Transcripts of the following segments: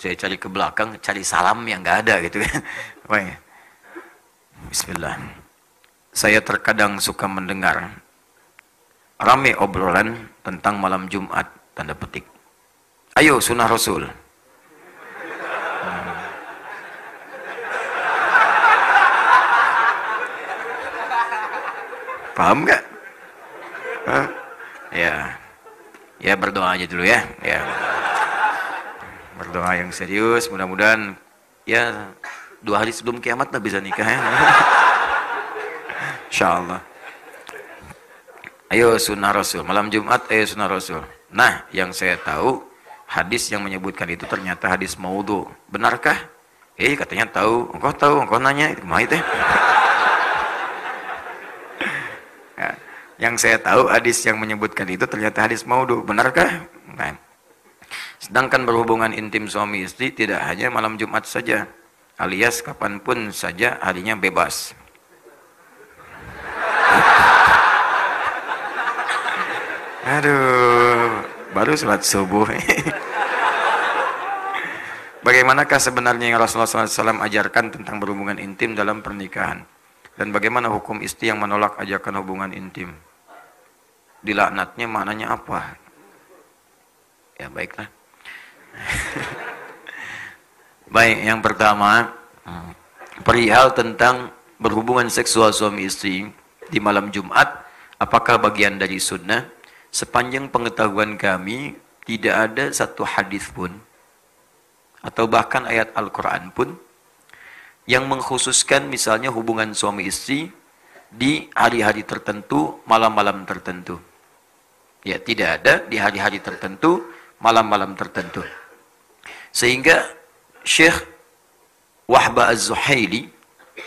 Saya cari ke belakang, cari salam yang nggak ada gitu kan. Baik. Bismillah. Saya terkadang suka mendengar rame obrolan tentang malam Jumat, tanda petik. Ayo sunnah Rasul. Paham nggak? Ya, ya berdoa aja dulu ya. Ya, berdoa yang serius. Mudah-mudahan ya 2 hari sebelum kiamat lah bisa nikah ya. Insya Allah. Ayo sunnah Rasul, malam Jumat ayo sunnah Rasul. Nah, yang saya tahu hadis yang menyebutkan itu ternyata hadis maudhu. Benarkah? Katanya tahu, engkau nanya, kumaha teh? Yang saya tahu hadis yang menyebutkan itu ternyata hadis maudhu. Benarkah? Nah. Sedangkan berhubungan intim suami istri tidak hanya malam Jumat saja, alias kapanpun saja harinya bebas. Aduh, baru sholat subuh. Bagaimanakah sebenarnya yang Rasulullah SAW ajarkan tentang berhubungan intim dalam pernikahan? Dan bagaimana hukum istri yang menolak ajakan hubungan intim? Dilaknatnya maknanya apa? Ya baiklah. Baik, yang pertama, perihal tentang berhubungan seksual suami istri di malam Jumat, apakah bagian dari sunnah? Sepanjang pengetahuan kami, tidak ada satu hadis pun, atau bahkan ayat Al-Quran pun, yang mengkhususkan misalnya hubungan suami istri di hari-hari tertentu, malam-malam tertentu. Ya, tidak ada di hari-hari tertentu, malam-malam tertentu. Sehingga Syekh Wahbah Az-Zuhaili,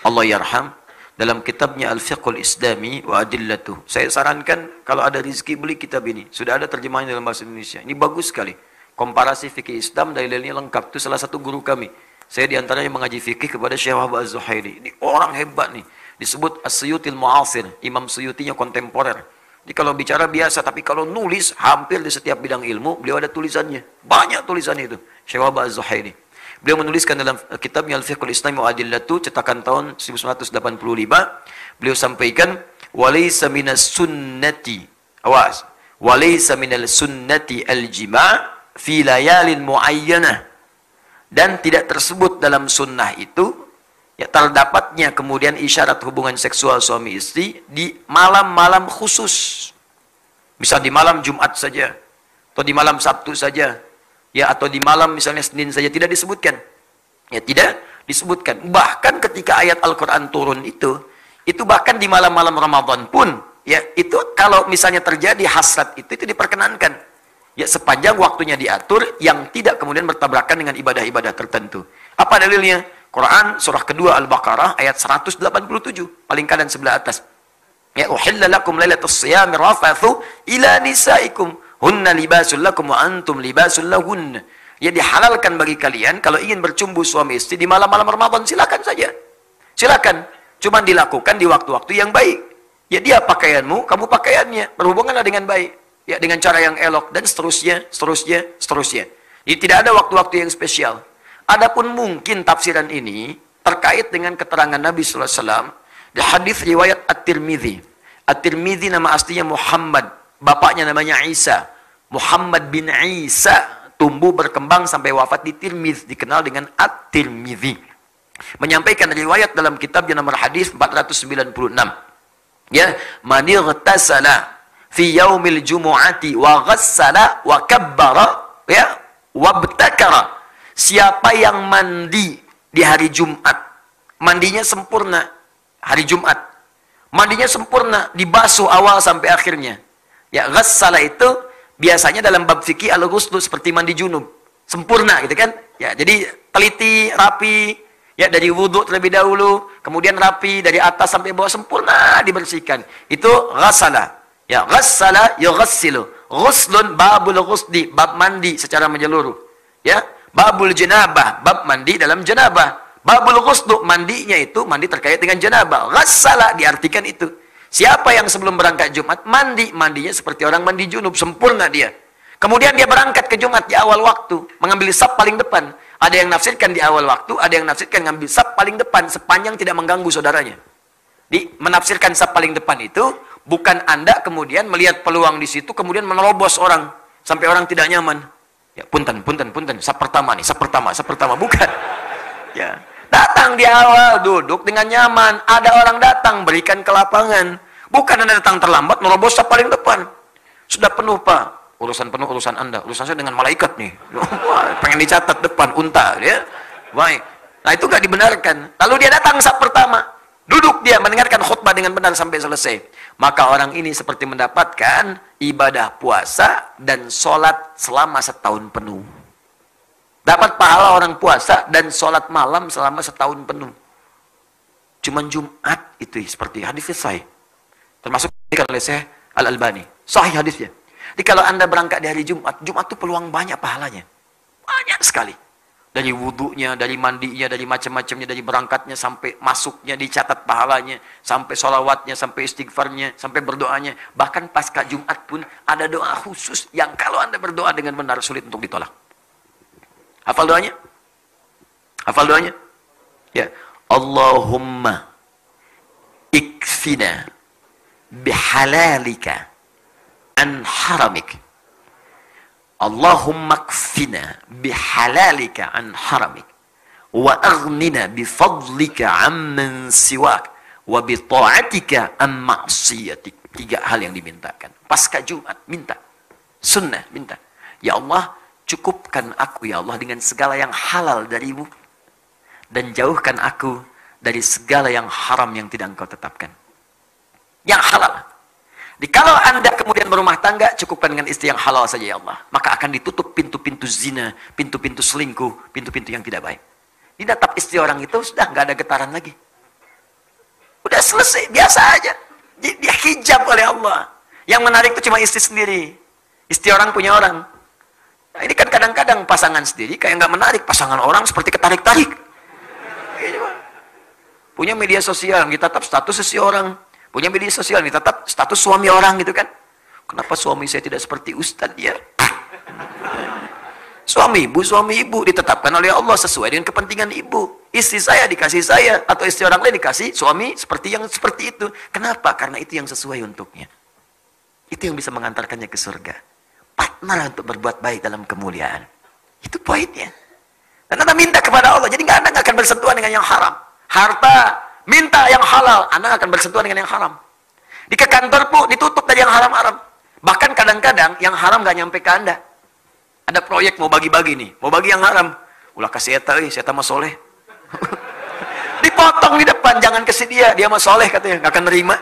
Allah yarham, dalam kitabnya Al-Fiqhul Islami wa Adillatuh, saya sarankan kalau ada rezeki beli kitab ini. Sudah ada terjemahannya dalam bahasa Indonesia. Ini bagus sekali. Komparasi fikih Islam, dalil-dalilnya lengkap. Itu salah satu guru kami. Saya diantaranya mengaji fikih kepada Syekh Wahbah Az-Zuhaili. Ini orang hebat nih. Disebut As-Suyutil Mu'asir. Imam Suyutinya kontemporer. Jadi kalau bicara biasa, tapi kalau nulis, hampir di setiap bidang ilmu, beliau ada tulisannya. Banyak tulisannya itu. Syekh Wahbah Az-Zuhaili. Beliau menuliskan dalam kitabnya Al-Fiqhul Islami wa Adillatuh, cetakan tahun 1985. Beliau sampaikan, walaysa minas sunnati, awas, walaysa minal sunnati al-jima' fi layalin muayyanah. Dan tidak tersebut dalam sunnah itu, ya terdapatnya kemudian isyarat hubungan seksual suami istri di malam-malam khusus. Misal di malam Jumat saja, atau di malam Sabtu saja, ya atau di malam misalnya Senin saja, tidak disebutkan. Ya tidak disebutkan. Bahkan ketika ayat Al-Quran turun itu bahkan di malam-malam Ramadan pun, ya itu kalau misalnya terjadi hasrat itu diperkenankan. Ya sepanjang waktunya diatur yang tidak kemudian bertabrakan dengan ibadah-ibadah tertentu. Apa dalilnya? Quran surah kedua Al-Baqarah ayat 187, paling kanan sebelah atas. Ya uhilla lakum lailatus shiyami rafathu ila nisaikum hunna libasul lakum wa antum libasul lahun. Ya dihalalkan bagi kalian kalau ingin bercumbu suami istri di malam-malam Ramadan, silakan saja. Silakan. Cuma dilakukan di waktu-waktu yang baik. Ya dia pakaianmu, kamu pakaiannya. Berhubunganlah dengan baik. Ya dengan cara yang elok dan seterusnya. Jadi tidak ada waktu-waktu yang spesial. Adapun mungkin tafsiran ini terkait dengan keterangan Nabi sallallahu alaihi wasallam di hadis riwayat At-Tirmidzi. At-Tirmidzi nama aslinya Muhammad, bapaknya namanya Isa. Muhammad bin Isa tumbuh berkembang sampai wafat di Tirmidz, dikenal dengan At-Tirmidzi. Menyampaikan riwayat dalam kitabnya nomor hadis 496. Ya, man ightasala fi yaumil jumu'ati wa ghassala wa kabbara ya wabtakara. Siapa yang mandi di hari Jumat, mandinya sempurna hari Jumat, mandinya sempurna, dibasuh awal sampai akhirnya. Ya, ghassala itu biasanya dalam bab fikih al-ghusl seperti mandi junub, sempurna gitu kan. Ya, jadi teliti, rapi, ya dari wudhu terlebih dahulu, kemudian rapi dari atas sampai bawah sempurna dibersihkan. Itu ghassala. Ya, ghassala yughassilu. Ghuslun babul ghusli, bab mandi secara menyeluruh. Ya, babul janabah, bab mandi dalam janabah. Babul ghuslu, mandinya itu mandi terkait dengan janabah. Ghassala diartikan itu. Siapa yang sebelum berangkat Jumat mandi, mandinya seperti orang mandi junub, sempurna dia. Kemudian dia berangkat ke Jumat di awal waktu, mengambil saf paling depan. Ada yang nafsirkan di awal waktu, ada yang nafsirkan mengambil saf paling depan sepanjang tidak mengganggu saudaranya. Menafsirkan saf paling depan itu bukan Anda kemudian melihat peluang di situ kemudian menerobos orang sampai orang tidak nyaman. Ya, punten, saf pertama nih, saf pertama, bukan. Ya, datang di awal, duduk dengan nyaman. Ada orang datang, berikan ke lapangan. Bukan Anda datang terlambat, menerobos saf paling depan. Sudah penuh, Pak. Urusan penuh, urusan Anda. Urusan saya dengan malaikat nih. Wah, pengen dicatat depan, unta. Ya. Baik. Nah, itu nggak dibenarkan. Lalu dia datang saf pertama. Duduk dia, mendengarkan khutbah dengan benar sampai selesai. Maka orang ini seperti mendapatkan ibadah puasa dan sholat selama setahun penuh. Dapat pahala orang puasa dan sholat malam selama setahun penuh. Cuman Jumat itu seperti hadisnya sahih. Termasuk oleh Syekh Al-Albani. Sahih hadisnya. Jadi kalau Anda berangkat di hari Jumat, Jumat itu peluang banyak pahalanya. Banyak sekali. Dari wudhunya, dari mandinya, dari macam-macamnya, dari berangkatnya, sampai masuknya, dicatat pahalanya, sampai sholawatnya, sampai istighfarnya, sampai berdoanya. Bahkan pasca Jumat pun ada doa khusus yang kalau Anda berdoa dengan benar sulit untuk ditolak. Hafal doanya? Hafal doanya? Ya. Allahumma ikfina bihalalika an haramik. Allahumma kfina bihalalika an haramik wa aghnina bifadlika amman siwak wa bita'atika an ma'siyatik. 3 hal yang dimintakan. Pasca Jumat minta. Sunnah minta. Ya Allah, cukupkan aku ya Allah dengan segala yang halal darimu dan jauhkan aku dari segala yang haram yang tidak engkau tetapkan. Yang halal. Kalau Anda kemudian berumah tangga, cukupkan dengan istri yang halal saja ya Allah. Maka akan ditutup pintu-pintu zina, pintu-pintu selingkuh, pintu-pintu yang tidak baik. Didatap istri orang itu, sudah nggak ada getaran lagi. Udah selesai, biasa aja. Dia hijab oleh Allah. Yang menarik itu cuma istri sendiri. Istri orang punya orang. Nah, ini kan kadang-kadang pasangan sendiri kayak nggak menarik. Pasangan orang seperti ketarik-tarik. Punya media sosial, kita tetap status seseorang. Punya media sosial, ditetap status suami orang gitu kan. Kenapa suami saya tidak seperti ustadz ya? Suami ibu ditetapkan oleh Allah sesuai dengan kepentingan ibu. Istri saya dikasih saya, atau istri orang lain dikasih suami seperti yang seperti itu. Kenapa? Karena itu yang sesuai untuknya. Itu yang bisa mengantarkannya ke surga. Partner untuk berbuat baik dalam kemuliaan. Itu poinnya. Dan Anda minta kepada Allah, jadi Anda nggak akan bersentuhan dengan yang haram. Harta, minta yang halal, Anda akan bersentuhan dengan yang haram. Di ke kantor pun ditutup dari yang haram-haram. Bahkan kadang-kadang yang haram gak nyampe ke Anda. Ada proyek mau bagi-bagi nih, mau bagi yang haram. Ulah kasih saya mah soleh. Dipotong di depan, jangan kasih dia mah soleh katanya, gak akan nerima.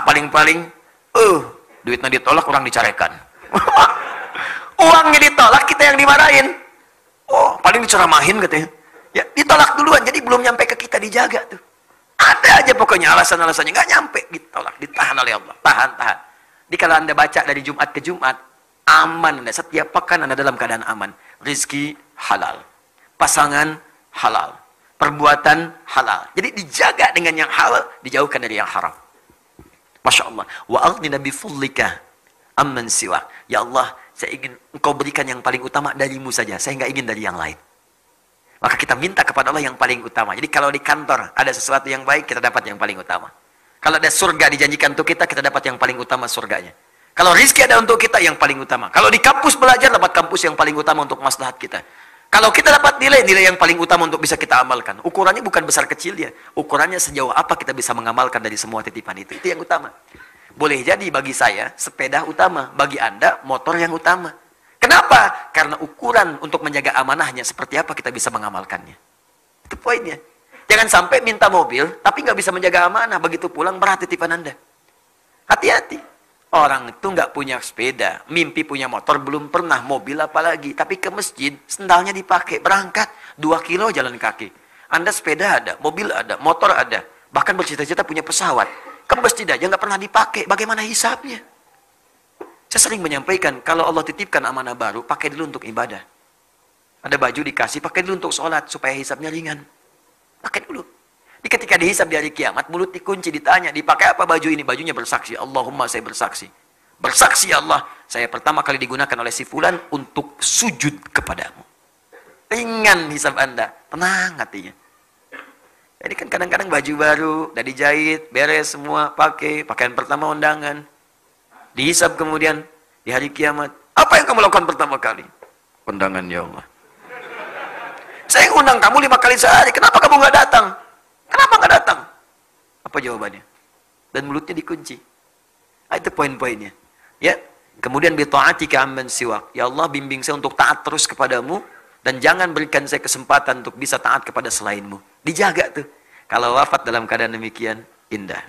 Paling-paling, duitnya ditolak, orang dicarekan. Uangnya ditolak, kita yang dimarahin. Paling diceramahin katanya. Ya, ditolak duluan, jadi belum nyampe ke kita dijaga tuh. Ada aja pokoknya alasan-alasannya, nggak nyampe, ditolak, ditahan oleh Allah, tahan. Jadi kalau Anda baca dari Jumat ke Jumat, aman Anda, setiap pekan Anda dalam keadaan aman. Rizki halal, pasangan halal, perbuatan halal. Jadi dijaga dengan yang halal, dijauhkan dari yang haram. Masya Allah. Wa aghnina bifadlika amman siwa. Ya Allah, saya ingin Engkau berikan yang paling utama darimu saja, saya nggak ingin dari yang lain. Maka kita minta kepada Allah yang paling utama. Jadi kalau di kantor ada sesuatu yang baik, kita dapat yang paling utama. Kalau ada surga dijanjikan untuk kita dapat yang paling utama surganya. Kalau rizki ada untuk kita, yang paling utama. Kalau di kampus belajar, dapat kampus yang paling utama untuk maslahat kita. Kalau kita dapat nilai yang paling utama untuk bisa kita amalkan. Ukurannya bukan besar kecil ya. Ukurannya sejauh apa kita bisa mengamalkan dari semua titipan itu. Itu yang utama. Boleh jadi bagi saya, sepeda utama. Bagi Anda, motor yang utama. Kenapa? Karena ukuran untuk menjaga amanahnya seperti apa kita bisa mengamalkannya. Itu poinnya. Jangan sampai minta mobil, tapi nggak bisa menjaga amanah. Begitu pulang berat titipan Anda. Hati-hati. Orang itu nggak punya sepeda, mimpi punya motor, belum pernah mobil apalagi. Tapi ke masjid, sendalnya dipakai, berangkat 2 kilo jalan kaki. Anda sepeda ada, mobil ada, motor ada. Bahkan bercita-cita punya pesawat. Ke masjid aja nggak pernah dipakai. Bagaimana hisapnya? Saya sering menyampaikan, kalau Allah titipkan amanah baru, pakai dulu untuk ibadah. Ada baju dikasih, pakai dulu untuk sholat, supaya hisapnya ringan. Pakai dulu. Ketika dihisap di hari kiamat, mulut dikunci, ditanya, dipakai apa baju ini? Bajunya bersaksi, Allahumma saya bersaksi. Bersaksi ya Allah, saya pertama kali digunakan oleh si fulan untuk sujud kepadamu. Ringan hisab Anda, tenang hatinya. Jadi kan kadang-kadang baju baru, udah dijahit, beres semua, pakai, pakaian pertama undangan. Dihisab kemudian, di hari kiamat. Apa yang kamu lakukan pertama kali? Undangan ya Allah. Saya undang kamu 5 kali sehari, kenapa kamu nggak datang? Kenapa nggak datang? Apa jawabannya? Dan mulutnya dikunci. Itu poin-poinnya. Ya, kemudian bita'atika amman siwak. Ya Allah, bimbing saya untuk taat terus kepadamu dan jangan berikan saya kesempatan untuk bisa taat kepada selainmu. Dijaga tuh. Kalau wafat dalam keadaan demikian, indah.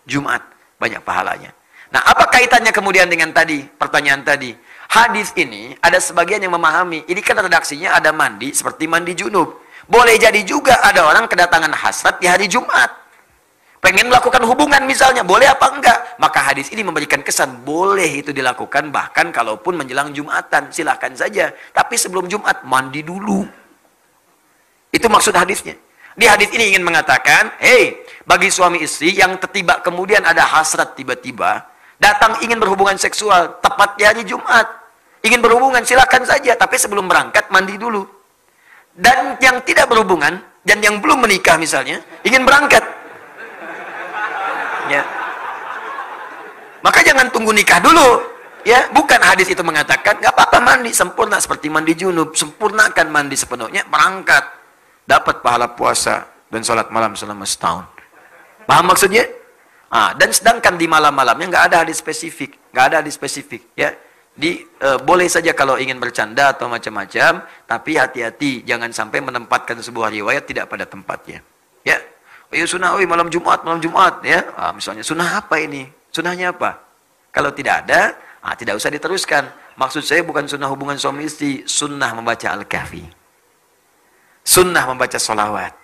Jumat, banyak pahalanya. Nah, apa kaitannya kemudian dengan tadi, pertanyaan tadi? Hadis ini, ada sebagian yang memahami, ini kan redaksinya ada mandi, seperti mandi junub. Boleh jadi juga ada orang kedatangan hasrat di hari Jumat. Pengen melakukan hubungan misalnya, boleh apa enggak? Maka hadis ini memberikan kesan, boleh itu dilakukan, bahkan kalaupun menjelang Jumatan, silahkan saja. Tapi sebelum Jumat, mandi dulu. Itu maksud hadisnya. Di hadis ini ingin mengatakan, hey, bagi suami istri yang tiba kemudian ada hasrat tiba-tiba, datang ingin berhubungan seksual, tepat di hari Jumat. Ingin berhubungan, silakan saja. Tapi sebelum berangkat, mandi dulu. Dan yang tidak berhubungan, dan yang belum menikah misalnya, ingin berangkat. Ya. Maka jangan tunggu nikah dulu. Ya, bukan hadis itu mengatakan, nggak apa-apa mandi, sempurna seperti mandi junub. Sempurnakan mandi sepenuhnya, berangkat. Dapat pahala puasa dan sholat malam selama setahun. Paham maksudnya? Dan sedangkan di malam-malamnya nggak ada hadis spesifik. Nggak ada hadis spesifik. Ya. Boleh saja kalau ingin bercanda atau macam-macam, tapi hati-hati jangan sampai menempatkan sebuah riwayat tidak pada tempatnya. Ya, ayo sunnah, malam Jumat, ya. Misalnya sunnah apa ini? Sunnahnya apa? Kalau tidak ada, tidak usah diteruskan. Maksud saya bukan sunnah hubungan suami istri, sunnah membaca Al-Kahfi, sunnah membaca sholawat,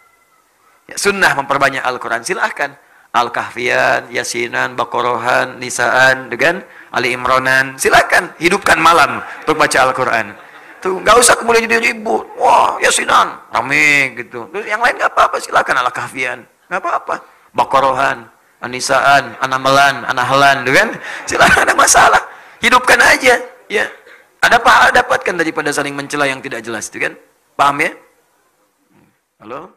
ya, sunnah memperbanyak Al-Quran. Silahkan Al-Kahfian, Yasinan, Baqarahan, Nisaan, dengan Ali Imranan, silakan hidupkan malam untuk baca Al-Quran. Tuh, nggak usah kemudian jadi ribut. Wah, Yasinan, rame gitu. Terus yang lain nggak apa-apa, silakan Al-Kahfian, nggak apa-apa. Baqarahan, Anisaan, Anamalan, Anahlan, kan? Silakan, ada masalah. Hidupkan aja, ya. Ada pahala dapatkan daripada saling mencela yang tidak jelas, itu kan? Paham ya? Halo?